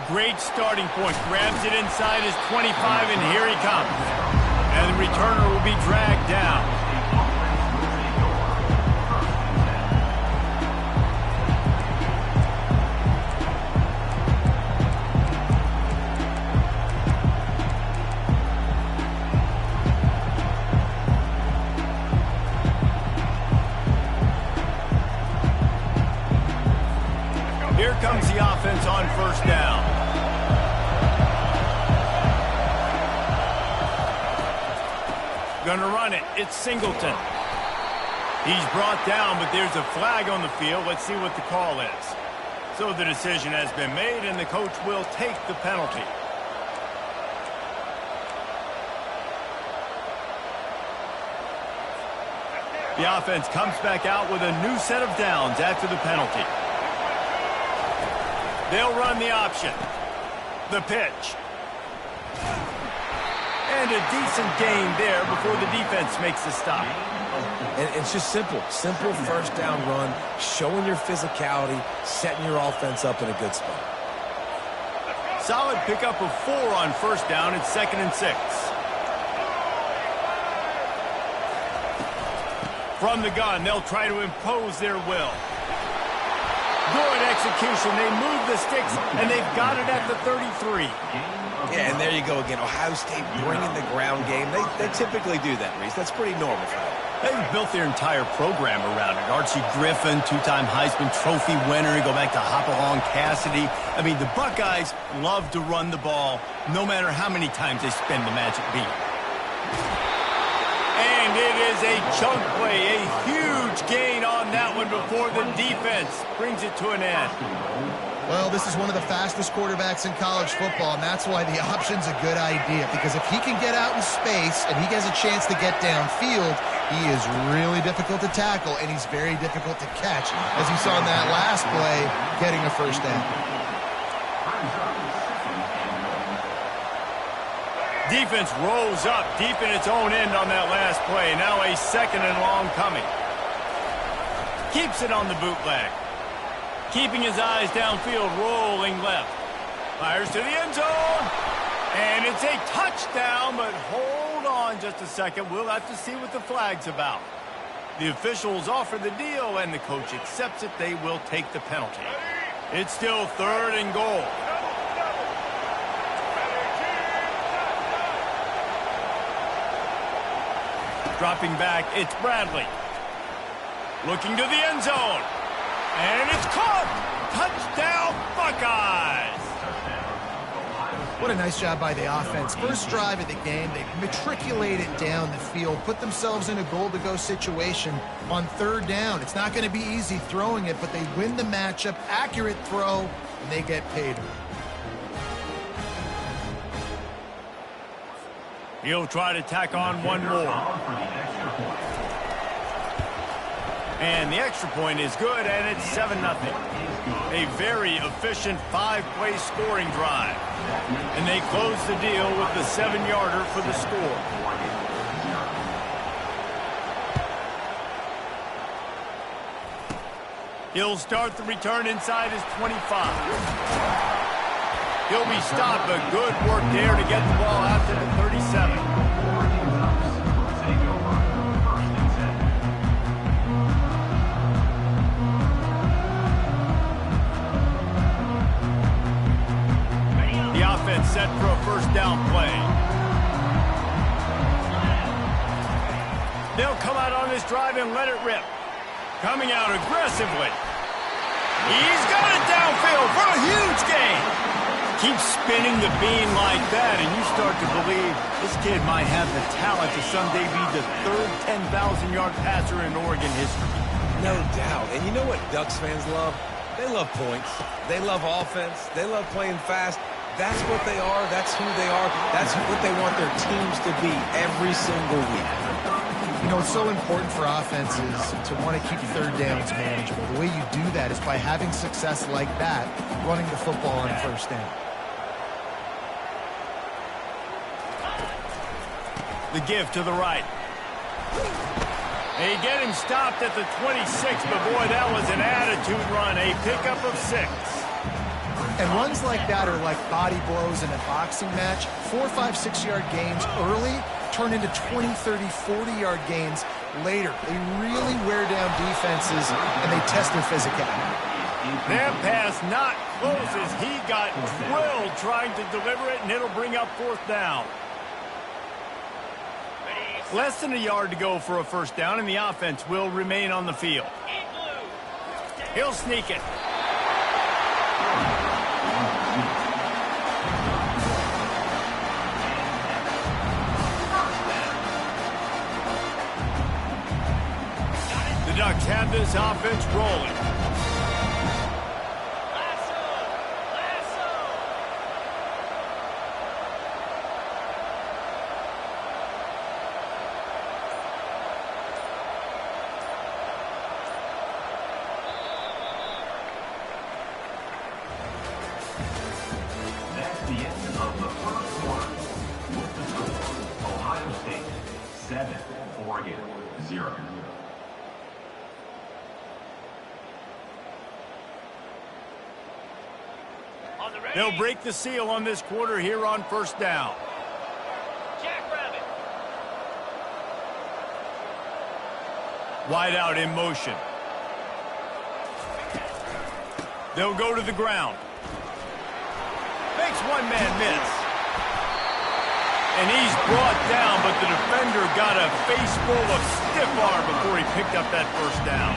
great starting point. Grabs it inside his 25, and here he comes. And the returner will be dragged down. Here comes the offense on first down. Gonna run it. It's Singleton. He's brought down, but there's a flag on the field. Let's see what the call is. So the decision has been made, and the coach will take the penalty. The offense comes back out with a new set of downs after the penalty. They'll run the option. The pitch. And a decent gain there before the defense makes the stop. And it's just simple. Simple first down run, showing your physicality, setting your offense up in a good spot. Solid pickup of 4 on first down. It's 2nd and 6. From the gun, they'll try to impose their will. Good execution. They move the sticks, and they've got it at the 33. Yeah, and there you go again. Ohio State bringing the ground game. They typically do that, Reese. That's pretty normal for them. They've built their entire program around it. Archie Griffin, 2-time Heisman Trophy winner. You go back to Hopalong Cassidy. I mean, the Buckeyes love to run the ball, no matter how many times they spin the magic beat. And it is a chunk play, a huge gain on that one before the defense brings it to an end. Well, this is one of the fastest quarterbacks in college football, and that's why the option's a good idea, because if he can get out in space and he has a chance to get downfield, he is really difficult to tackle, and he's very difficult to catch, as you saw in that last play, getting a first down. Defense rolls up deep in its own end on that last play. Now a 2nd and long coming. Keeps it on the bootleg. Keeping his eyes downfield, rolling left. Fires to the end zone. And it's a touchdown, but hold on just a second. We'll have to see what the flag's about. The officials offer the deal, and the coach accepts it. They will take the penalty. It's still 3rd and goal. Dropping back, it's Bradley. Looking to the end zone. And it's caught! Touchdown, Buckeyes! What a nice job by the offense. First drive of the game, they matriculated down the field, put themselves in a goal-to-go situation on 3rd down. It's not going to be easy throwing it, but they win the matchup, accurate throw, and they get paid. He'll try to tack on one more. And the extra point is good, and it's 7-0. A very efficient 5-play scoring drive. And they close the deal with the 7-yarder for the score. He'll start the return inside his 25. He'll be stopped, but good work there to get the ball out to the 37. The offense set for a first down play. They'll come out on this drive and let it rip. Coming out aggressively. He's got it downfield for a huge gain. Keep spinning the beam like that, and you start to believe this kid might have the talent to someday be the 3rd 10,000-yard passer in Oregon history. No doubt. And you know what Ducks fans love? They love points. They love offense. They love playing fast. That's what they are. That's who they are. That's what they want their teams to be every single week. You know, it's so important for offenses to want to keep 3rd downs manageable. The way you do that is by having success like that, running the football on 1st down. The give to the right. They get him stopped at the 26, but boy, that was an attitude run. A pickup of 6. And runs like that are like body blows in a boxing match. 4, 5, 6-yard gains early turn into 20, 30, 40-yard gains later. They really wear down defenses, and they test their physicality. That pass not close as he got drilled trying to deliver it, and it'll bring up 4th down. Less than a yard to go for a 1st down, and the offense will remain on the field. He'll sneak it. The Ducks have this offense rolling. That's the end of the first quarter. With the score, Ohio State 7, Oregon 0. They'll break the seal on this quarter here on 1st down. Jackrabbit. Wide out in motion. They'll go to the ground. Makes one man miss. And he's brought down, but the defender got a face full of stiff arm before he picked up that 1st down.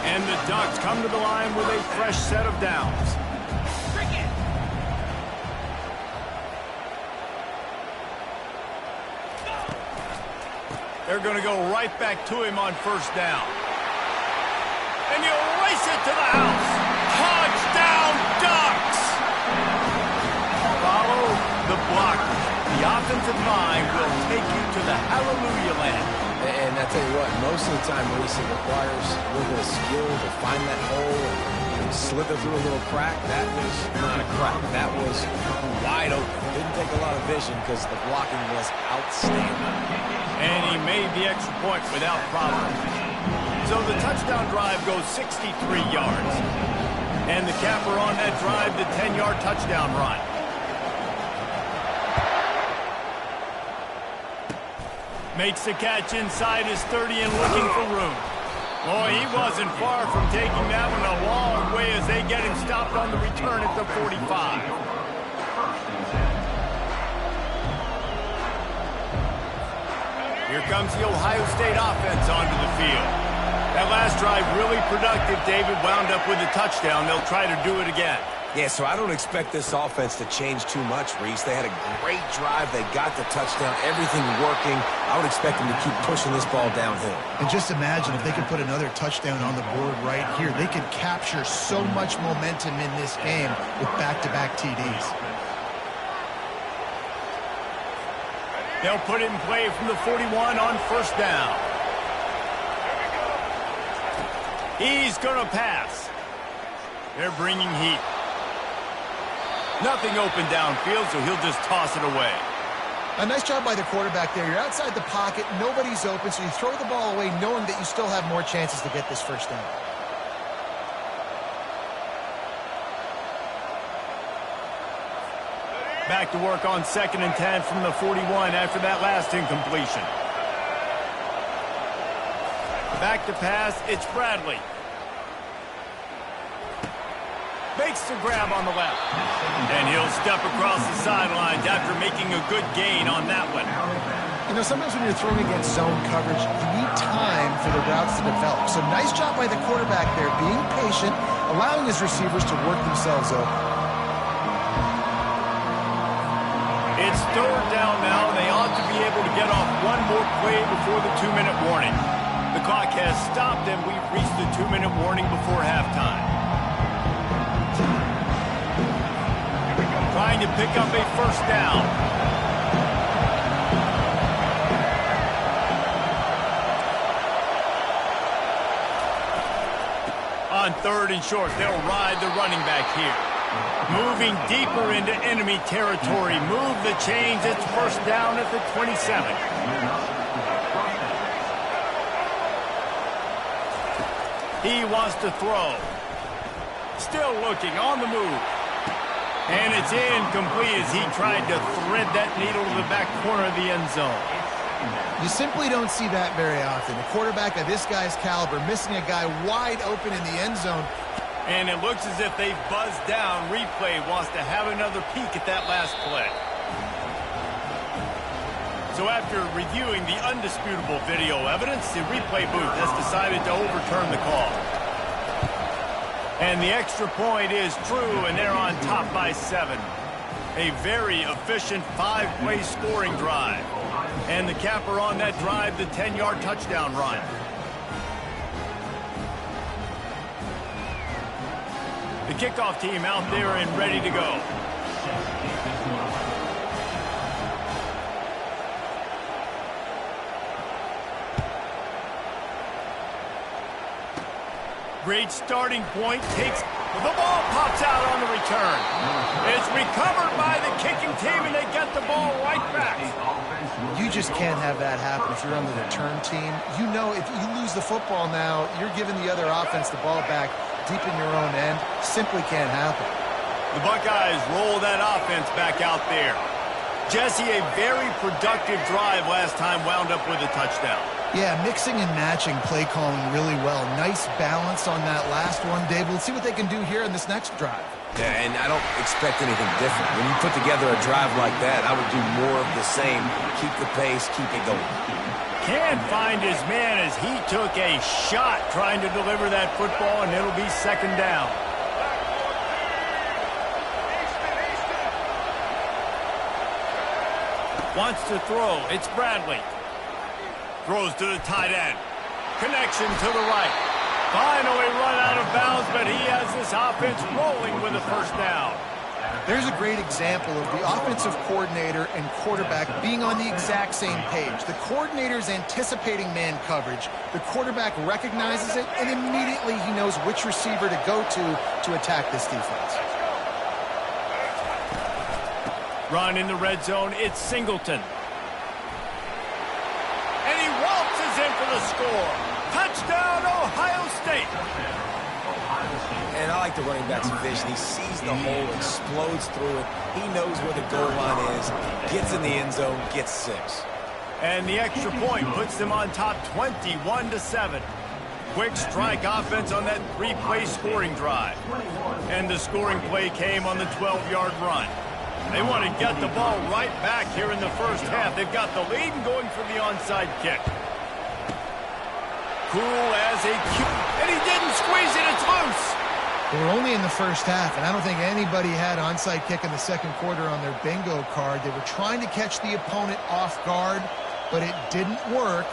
And the Ducks come to the line with a fresh set of downs. They're going to go right back to him on 1st down. And he'll race it to the house. Touchdown, Ducks! Follow the blocker. The offensive line will take you to the hallelujah land. And I tell you what, most of the time, Reese, it requires a little bit of skill to find that hole and slither through a little crack. That was not a crack. That was wide open. Didn't take a lot of vision because the blocking was outstanding. And he made the extra point without problem. So the touchdown drive goes 63 yards. And the capper on that drive, the 10-yard touchdown run. Makes the catch inside his 30 and looking for room. Boy, he wasn't far from taking that one a long way as they get him stopped on the return at the 45. Here comes the Ohio State offense onto the field. That last drive really productive. David wound up with a touchdown. They'll try to do it again. Yeah, so I don't expect this offense to change too much, Reese. They had a great drive. They got the touchdown. Everything working. I would expect them to keep pushing this ball downhill. And just imagine if they could put another touchdown on the board right here. They could capture so much momentum in this game with back-to-back TDs. They'll put it in play from the 41 on 1st down. He's going to pass. They're bringing heat. Nothing open downfield, so he'll just toss it away. A nice job by the quarterback there. You're outside the pocket, nobody's open, so you throw the ball away knowing that you still have more chances to get this 1st down. Back to work on 2nd and 10 from the 41 after that last incompletion. Back to pass, it's Bradley. Makes the grab on the left. And he'll step across the sidelines after making a good gain on that one. You know, sometimes when you're throwing against zone coverage, you need time for the routes to develop. So nice job by the quarterback there, being patient, allowing his receivers to work themselves open. It's 3rd down now. They ought to be able to get off one more play before the 2-minute warning. The clock has stopped, and we've reached the 2-minute warning before halftime. Trying to pick up a 1st down. On 3rd and short, they'll ride the running back here. Moving deeper into enemy territory. Move the chains. It's 1st down at the 27. He wants to throw. Still looking on the move. And it's incomplete as he tried to thread that needle to the back corner of the end zone. You simply don't see that very often. A quarterback of this guy's caliber missing a guy wide open in the end zone. And it looks as if they've buzzed down. Replay wants to have another peek at that last play. So after reviewing the undisputable video evidence, the replay booth has decided to overturn the call. And the extra point is true, and they're on top by 7. A very efficient 5-play scoring drive. And the capper on that drive, the 10-yard touchdown run. The kickoff team out there and ready to go. Great starting point. The ball pops out on the return. It's recovered by the kicking team, and they get the ball right back. You just can't have that happen if you're on the return team. You know if you lose the football now, you're giving the other offense the ball back deep in your own end. Simply can't happen. The Buckeyes roll that offense back out there. Jesse, a very productive drive last time wound up with a touchdown. Yeah, mixing and matching play calling really well. Nice balance on that last one, Dave. We'll see what they can do here in this next drive. Yeah, and I don't expect anything different. When you put together a drive like that, I would do more of the same. Keep the pace, keep it going. Can't find his man as he took a shot trying to deliver that football, and it'll be second down. Wants to throw. It's Bradley. Throws to the tight end. Connection to the right. Finally run out of bounds, but he has this offense rolling with a first down. There's a great example of the offensive coordinator and quarterback being on the exact same page. The coordinator's anticipating man coverage. The quarterback recognizes it, and immediately he knows which receiver to go to attack this defense. Run in the red zone. It's Singleton. And he waltzes in for the score. Touchdown, Ohio State. And I like the running back's vision. He sees the hole, explodes through it. He knows where the goal line is, gets in the end zone, gets 6. And the extra point puts them on top 21-7. Quick strike offense on that 3-play scoring drive. And the scoring play came on the 12-yard run. They want to get the ball right back here in the first half. They've got the lead and going for the onside kick. Cool as a cue. And he didn't squeeze it. It's loose. We're only in the first half, and I don't think anybody had onside kick in the second quarter on their bingo card. They were trying to catch the opponent off guard, but it didn't work.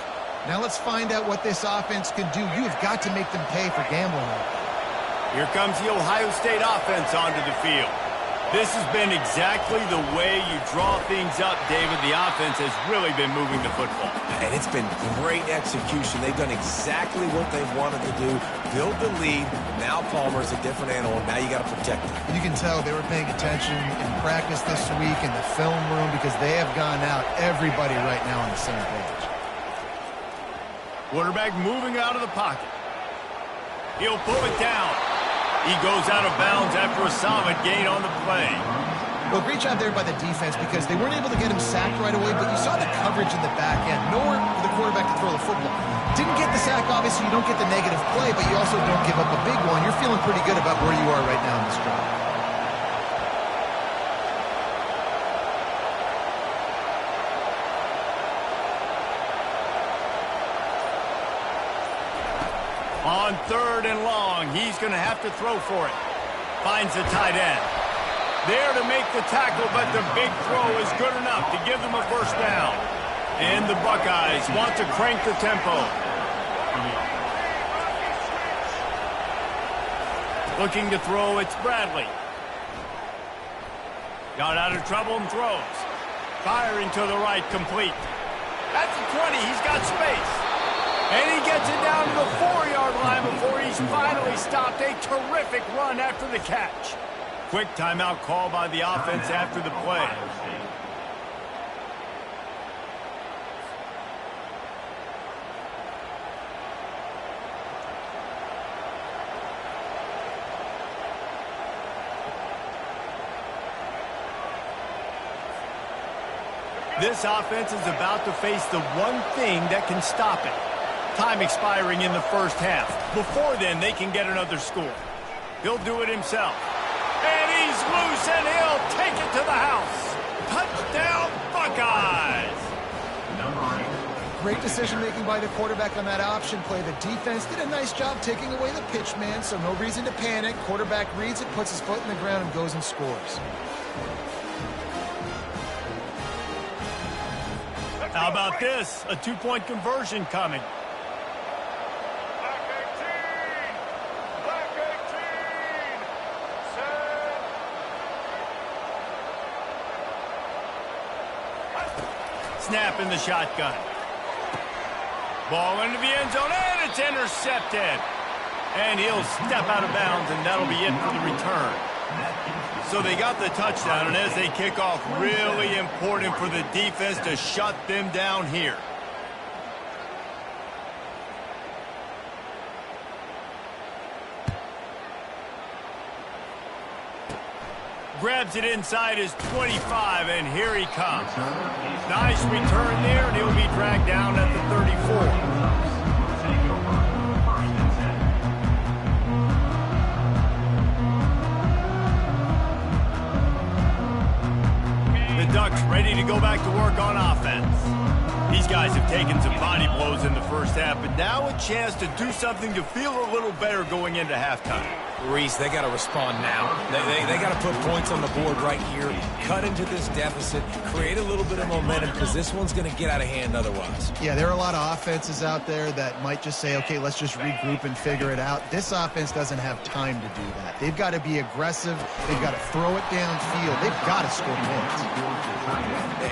Now let's find out what this offense can do. You've got to make them pay for gambling. Here comes the Ohio State offense onto the field. This has been exactly the way you draw things up, David. The offense has really been moving the football. And it's been great execution. They've done exactly what they've wanted to do. Build the lead. Now Palmer's a different animal. Now you got to protect him. You can tell they were paying attention in practice this week in the film room because they have gone out, everybody right now on the same page. Quarterback moving out of the pocket. He'll pull it down. He goes out of bounds after a solid gain on the play. Well, great job there by the defense because they weren't able to get him sacked right away, but you saw the coverage in the back end. Nowhere for the quarterback to throw the football. Didn't get the sack, obviously. You don't get the negative play, but you also don't give up a big one. You're feeling pretty good about where you are right now in this drive. On 3rd and long, he's going to have to throw for it. Finds the tight end. There to make the tackle, but the big throw is good enough to give them a first down. And the Buckeyes want to crank the tempo. Looking to throw, it's Bradley. Got out of trouble and throws. Firing to the right, complete. That's the 20, he's got space. And he gets it down to the 4-yard line before he's finally stopped. A terrific run after the catch. Quick timeout call by the offense after the play. This offense is about to face the one thing that can stop it. Time expiring in the first half. Before then, they can get another score. He'll do it himself. And he's loose, and he'll take it to the house. Touchdown, Buckeyes! Great decision-making by the quarterback on that option play. The defense did a nice job taking away the pitch man, so no reason to panic. Quarterback reads it, puts his foot in the ground, and goes and scores. How about this? A two-point conversion coming. Black 18. Snap in the shotgun. Ball into the end zone, and it's intercepted. And he'll step out of bounds, and that'll be it for the return. So they got the touchdown, and as they kick off, really important for the defense to shut them down here. Grabs it inside his 25, and here he comes. Nice return there, and he'll be dragged down at the 34. The Ducks ready to go back to work on offense. These guys have taken some body blows in the first half, but now a chance to do something to feel a little better going into halftime. Reese, they got to respond now. They got to put points on the board right here, cut into this deficit, create a little bit of momentum, because this one's going to get out of hand otherwise. Yeah, there are a lot of offenses out there that might just say, okay, let's just regroup and figure it out. This offense doesn't have time to do that. They've got to be aggressive. They've got to throw it downfield. They've got to score points.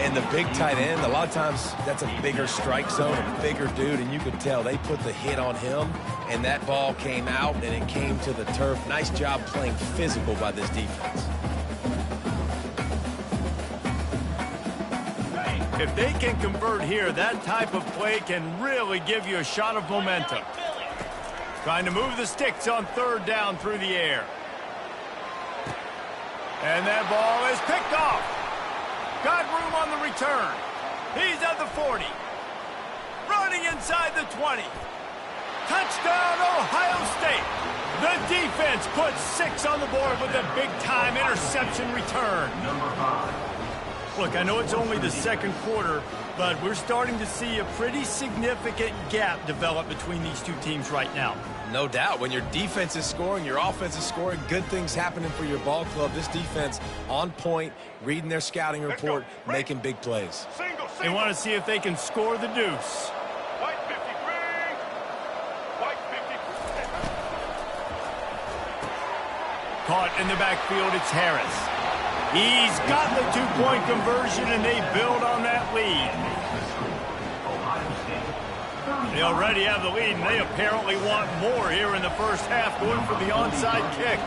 And the big tight end, a lot of times that's a bigger strike zone, a bigger dude, and you could tell they put the hit on him, and that ball came out, and it came to the turf. Nice job playing physical by this defense. If they can convert here, that type of play can really give you a shot of momentum. Trying to move the sticks on third down through the air. And that ball is picked off. Got room on the return. He's at the 40. Running inside the 20. Touchdown, Ohio State. The defense puts 6 on the board with a big-time interception return. Look, I know it's only the second quarter, but we're starting to see a pretty significant gap develop between these two teams right now. No doubt. When your defense is scoring, your offense is scoring, good things happening for your ball club. This defense on point, reading their scouting report, making big plays. They want to see if they can score the deuce. White 53. White 50. Caught in the backfield, it's Harris. He's got the two-point conversion, and they build on that lead. They already have the lead, and they apparently want more here in the first half, going for the onside kick.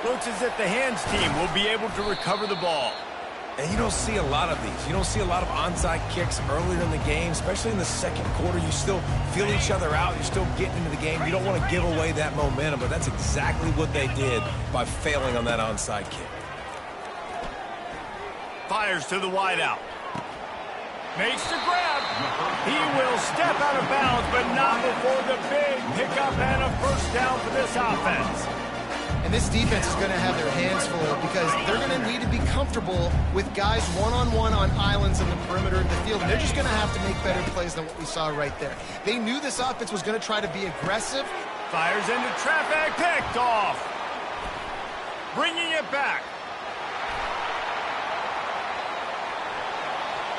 Looks as if the hands team will be able to recover the ball. And you don't see a lot of these. You don't see a lot of onside kicks earlier in the game, especially in the second quarter. You still feel each other out. You're still getting into the game. You don't want to give away that momentum, but that's exactly what they did by failing on that onside kick. Fires to the wideout. Makes the grab. He will step out of bounds, but not before the big pickup and a first down for this offense. And this defense is going to have their hands full because they're going to need to be comfortable with guys one-on-one on islands in the perimeter of the field. And they're just going to have to make better plays than what we saw right there. They knew this offense was going to try to be aggressive. Fires into traffic, picked off. Bringing it back.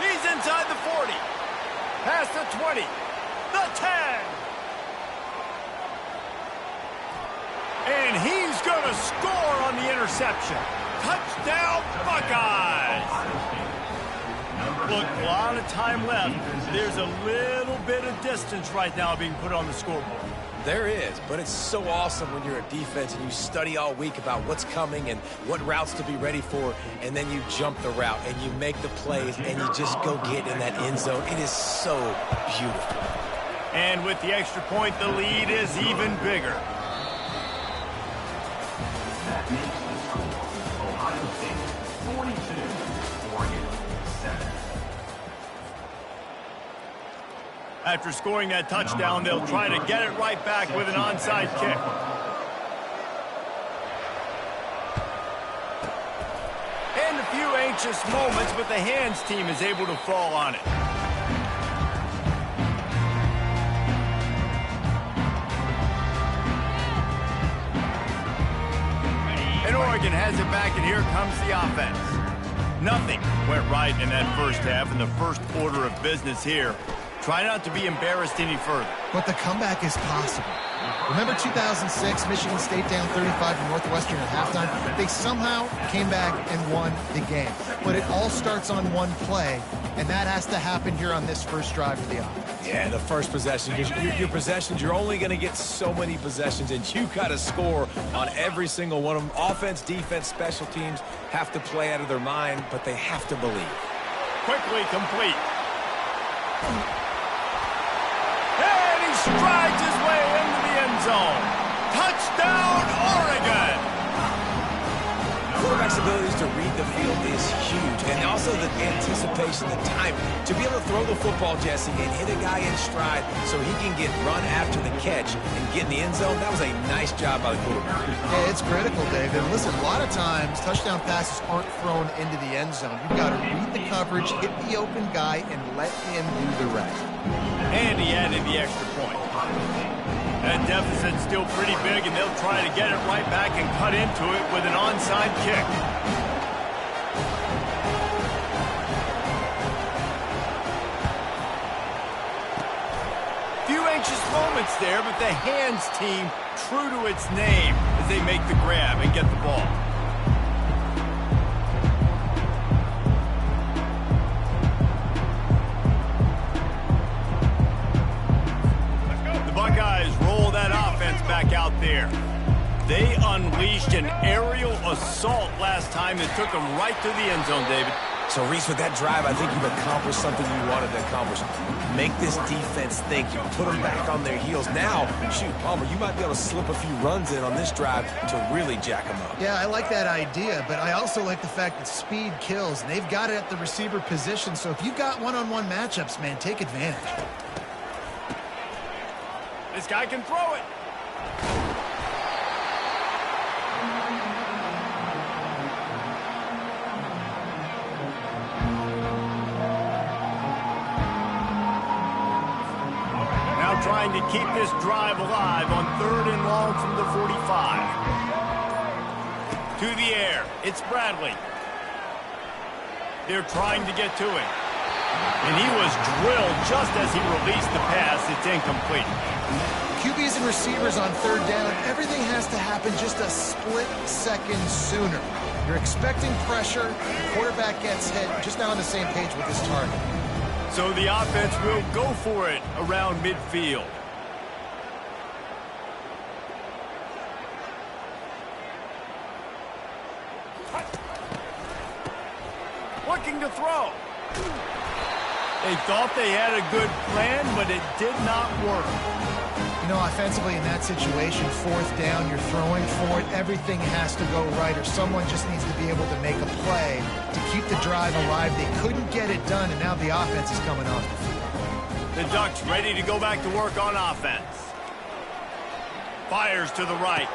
He's inside the 40. Past the 20. The 10. And he's going to score on the interception. Touchdown, Buckeyes! Look, a lot of time left. There's a little bit of distance right now being put on the scoreboard. There is, but it's so awesome when you're a defense and you study all week about what's coming and what routes to be ready for, and then you jump the route and you make the plays and you just go get in that end zone. It is so beautiful. And with the extra point, the lead is even bigger. That makes the score Ohio State 42, Oregon 7. After scoring that touchdown, they'll try to get it right back with an onside kick. And a few anxious moments, but the hands team is able to fall on it. And Oregon has it back, and here comes the offense. Nothing went right in that first half, in the first order of business here. Try not to be embarrassed any further. But the comeback is possible. Remember 2006, Michigan State down 35 to Northwestern at halftime? They somehow came back and won the game. But it all starts on one play, and that has to happen here on this first drive of the offense. Yeah, the first possession. Your possessions, you're only going to get so many possessions, and you got to score on every single one of them. Offense, defense, special teams have to play out of their mind, but they have to believe. Quickly complete. And he strides his way into the end zone. Touchdown, Oregon! Quarterback's abilities to read the field is huge, and also the anticipation, the timing. To be able to throw the football, Jesse, and hit a guy in stride so he can get run after the catch and get in the end zone, that was a nice job by the quarterback. Yeah, it's critical, David. Listen, a lot of times, touchdown passes aren't thrown into the end zone. You've got to read the coverage, hit the open guy, and let him do the rest. And he added the extra point. That deficit's still pretty big, and they'll try to get it right back and cut into it with an onside kick. Few anxious moments there, but the hands team true to its name as they make the grab and get the ball. Buckeyes roll that offense back out there. They unleashed an aerial assault last time that took them right to the end zone, David. So, Reese, with that drive, I think you've accomplished something you wanted to accomplish. Make this defense think. You put them back on their heels. Now, shoot, Palmer, you might be able to slip a few runs in on this drive to really jack them up. Yeah, I like that idea, but I also like the fact that speed kills, and they've got it at the receiver position. So if you've got one-on-one matchups, man, take advantage. This guy can throw it. Now trying to keep this drive alive on 3rd and long from the 45. To the air. It's Bradley. They're trying to get to him. And he was drilled just as he released the pass. It's incomplete. QBs and receivers on 3rd down, everything has to happen just a split second sooner. You're expecting pressure, the quarterback gets hit, just not on the same page with his target. So the offense will go for it around midfield. Looking to throw. They thought they had a good plan, but it did not work. You know, offensively in that situation, 4th down, you're throwing for it, everything has to go right, or someone just needs to be able to make a play to keep the drive alive. They couldn't get it done, and now the offense is coming off the field. The Ducks ready to go back to work on offense. Fires to the right.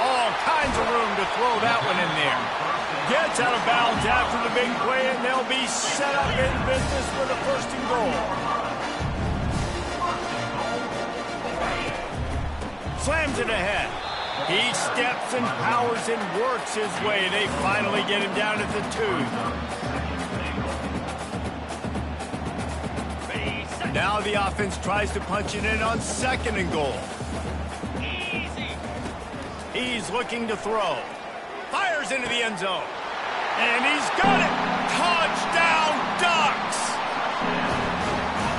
All kinds of room to throw that one in there. Gets out of bounds after the big play, and they'll be set up in business for the 1st and goal. Slams it ahead. He steps and powers and works his way. They finally get him down at the 2. Now the offense tries to punch it in on 2nd and goal. He's looking to throw. Fires into the end zone. And he's got it. Touchdown, Ducks!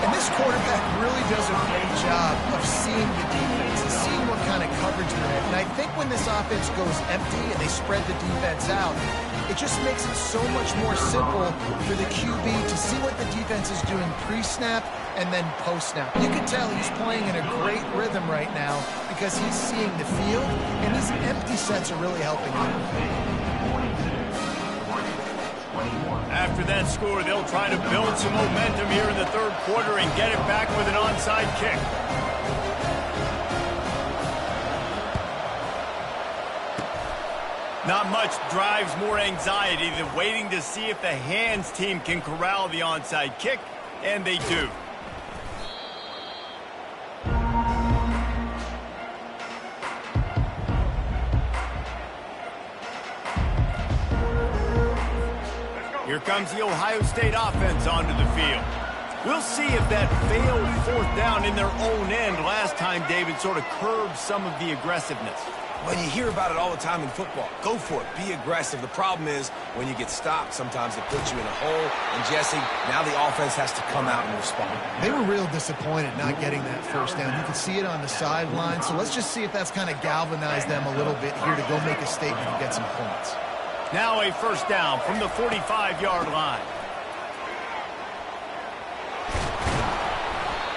And this quarterback really does a great job of seeing the defense and seeing what kind of coverage they're in. And I think when this offense goes empty and they spread the defense out, it just makes it so much more simple for the QB to see what the defense is doing pre-snap and then post-snap. You can tell he's playing in a great rhythm right now because he's seeing the field, and these empty sets are really helping him. 21. After that score, they'll try to build some momentum here in the third quarter and get it back with an onside kick. Not much drives more anxiety than waiting to see if the hands team can corral the onside kick, and they do. Here comes the Ohio State offense onto the field. We'll see if that failed fourth down in their own end last time, David, sort of curbed some of the aggressiveness. Well, you hear about it all the time in football. Go for it. Be aggressive. The problem is when you get stopped, sometimes it puts you in a hole. And, Jesse, now the offense has to come out and respond. They were real disappointed not getting that first down. You could see it on the sideline. So let's just see if that's kind of galvanized them a little bit here to go make a statement and get some points. Now a first down from the 45-yard line.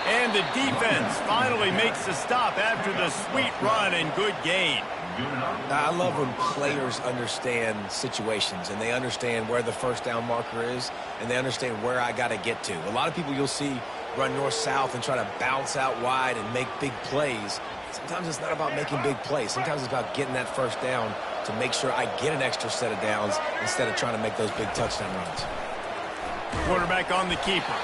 And the defense finally makes the stop after the sweet run and good gain. I love when players understand situations and they understand where the first down marker is and they understand where I got to get to. A lot of people you'll see run north-south and try to bounce out wide and make big plays. Sometimes it's not about making big plays. Sometimes it's about getting that first down to make sure I get an extra set of downs instead of trying to make those big touchdown runs. Quarterback on the keeper.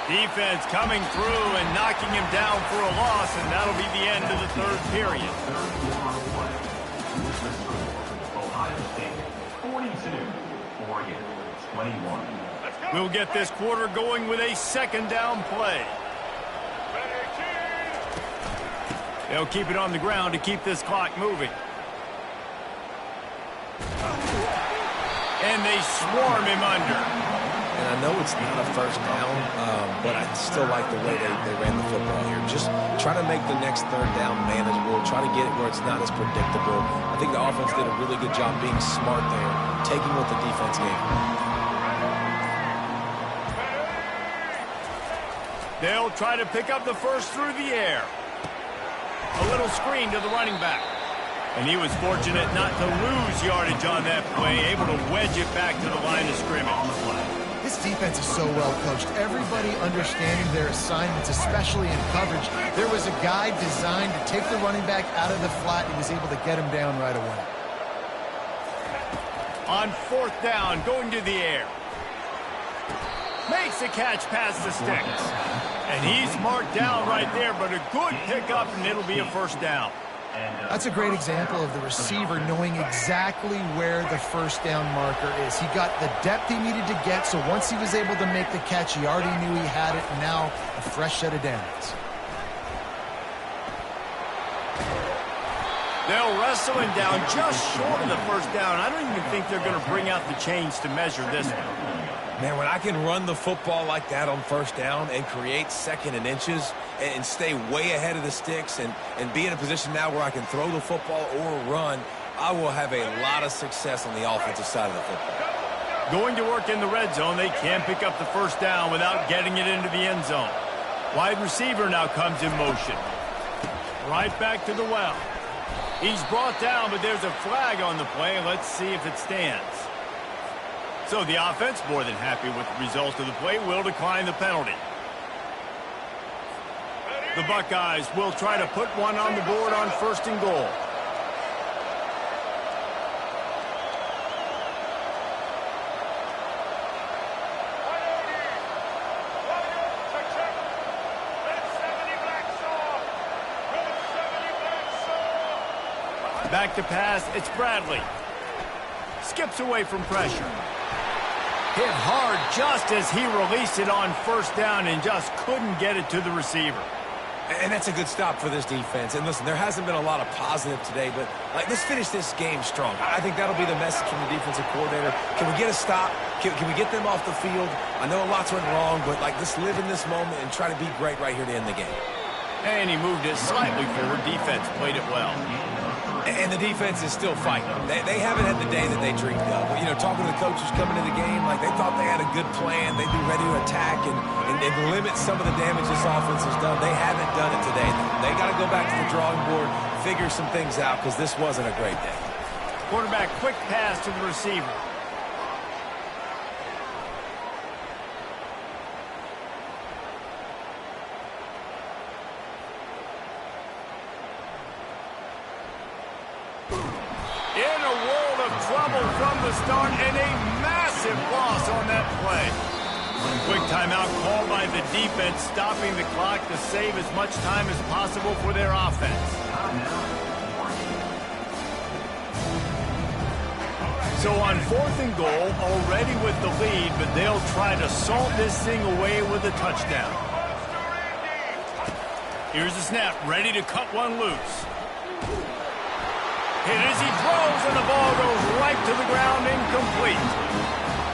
Defense coming through and knocking him down for a loss, and that'll be the end of the third period. Ohio State 42, Oregon 21. We'll get this quarter going with a second down play. They'll keep it on the ground to keep this clock moving. And they swarm him under. And I know it's not a first down, but I still like the way they ran the football here. Just try to make the next third down manageable. Try to get it where it's not as predictable. I think the offense did a really good job being smart there, taking what the defense gave them. They'll try to pick up the first through the air. A little screen to the running back. And he was fortunate not to lose yardage on that play, able to wedge it back to the line of scrimmage. This defense is so well coached. Everybody understanding their assignments, especially in coverage. There was a guy designed to take the running back out of the flat. He was able to get him down right away. On fourth down, going to the air. Makes the catch past the sticks. And he's marked down right there, but a good pickup, and it'll be a first down. That's a great example of the receiver knowing exactly where the first down marker is. He got the depth he needed to get, so once he was able to make the catch, he already knew he had it, and now a fresh set of downs. They'll wrestle him down just short of the first down. I don't even think they're going to bring out the chains to measure this one. Man, when I can run the football like that on first down and create second and inches and stay way ahead of the sticks and be in a position now where I can throw the football or run, I will have a lot of success on the offensive side of the football. Going to work in the red zone, they can't pick up the first down without getting it into the end zone. Wide receiver now comes in motion. Right back to the well. He's brought down, but there's a flag on the play. Let's see if it stands. So the offense, more than happy with the result of the play, will decline the penalty. The Buckeyes will try to put one on the board on first and goal. Back to pass, it's Bradley. Skips away from pressure. Hit hard just as he released it on first down and just couldn't get it to the receiver. And that's a good stop for this defense. And listen, there hasn't been a lot of positive today, but let's finish this game strong. I think that'll be the message from the defensive coordinator. Can we get a stop? Can we get them off the field? I know lots went wrong, but let's live in this moment and try to be great right here to end the game. And he moved it slightly forward. Defense played it well. And the defense is still fighting. They haven't had the day that they dreamed of. You know, talking to the coaches coming into the game, they thought they had a good plan. They'd be ready to attack and limit some of the damage this offense has done. They haven't done it today. They got to go back to the drawing board, figure some things out, because this wasn't a great day. Quarterback, quick pass to the receiver. In a world of trouble from the start and a massive loss on that play. Quick timeout called by the defense, stopping the clock to save as much time as possible for their offense. So on 4th and goal, already with the lead, but they'll try to salt this thing away with a touchdown. Here's the snap, ready to cut one loose. Hit as he throws, and the ball goes right to the ground, incomplete.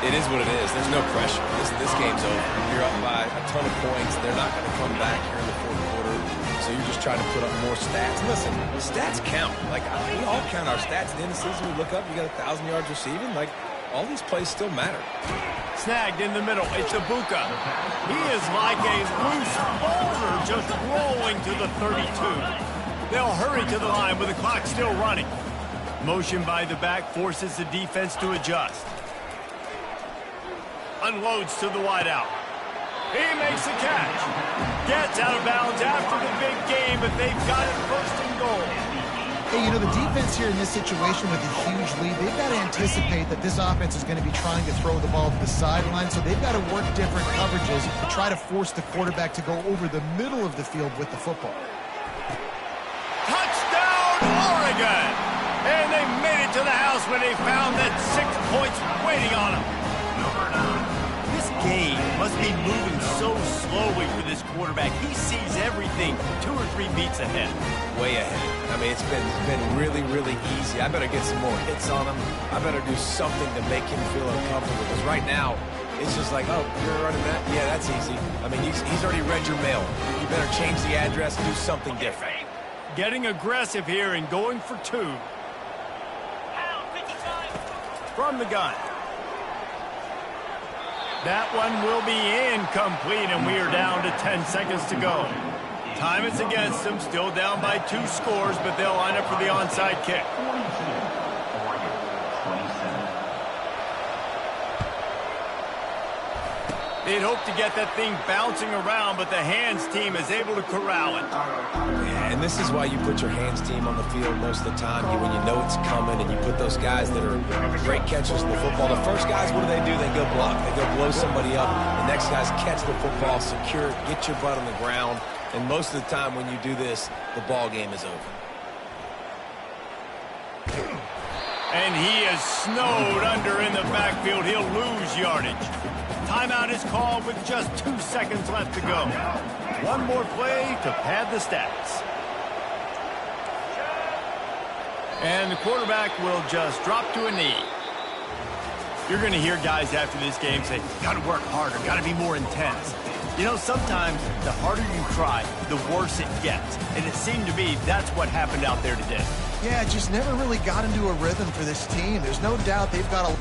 It is what it is. There's no pressure. This game's over. You're up by a ton of points. They're not going to come back here in the 4th quarter. So you're just trying to put up more stats. Listen, stats count. Like, we all count our stats. At the end of the season, we look up, you got 1,000 yards receiving. Like, all these plays still matter. Snagged in the middle. It's Ibuka. He is like a loose boulder just rolling to the 32. They'll hurry to the line with the clock still running. Motion by the back forces the defense to adjust. Unloads to the wideout. He makes the catch. Gets out of bounds after the big game, but they've got it 1st and goal. Hey, you know, the defense here in this situation with a huge lead, they've got to anticipate that this offense is going to be trying to throw the ball to the sideline, so they've got to work different coverages to try to force the quarterback to go over the middle of the field with the football. Touchdown, Oregon! And they made it to the house when they found that 6 points waiting on them. This game must be moving so slowly for this quarterback. He sees everything 2 or 3 beats ahead. Way ahead. I mean, it's been really, really easy. I better get some more hits on him. I better do something to make him feel uncomfortable. Because right now, it's just like, oh, you're running that? Yeah, that's easy. I mean, he's already read your mail. You better change the address and do something different. Getting aggressive here and going for 2. From the gun. That one will be incomplete, and we are down to 10 seconds to go. Time is against them, still down by 2 scores, but they'll line up for the onside kick. They'd hope to get that thing bouncing around, but the hands team is able to corral it. Yeah, and this is why you put your hands team on the field most of the time. When you know it's coming and you put those guys that are great catchers in the football. The first guys, what do? They go block. They go blow somebody up. The next guys catch the football, secure it, get your butt on the ground. And most of the time when you do this, the ball game is over. And he is snowed under in the backfield. He'll lose yardage. Timeout is called with just 2 seconds left to go. One more play to pad the stats. And the quarterback will just drop to a knee. You're going to hear guys after this game say, got to work harder, got to be more intense. You know, sometimes the harder you try, the worse it gets. And it seemed to me that's what happened out there today. Yeah, it just never really got into a rhythm for this team. There's no doubt they've got a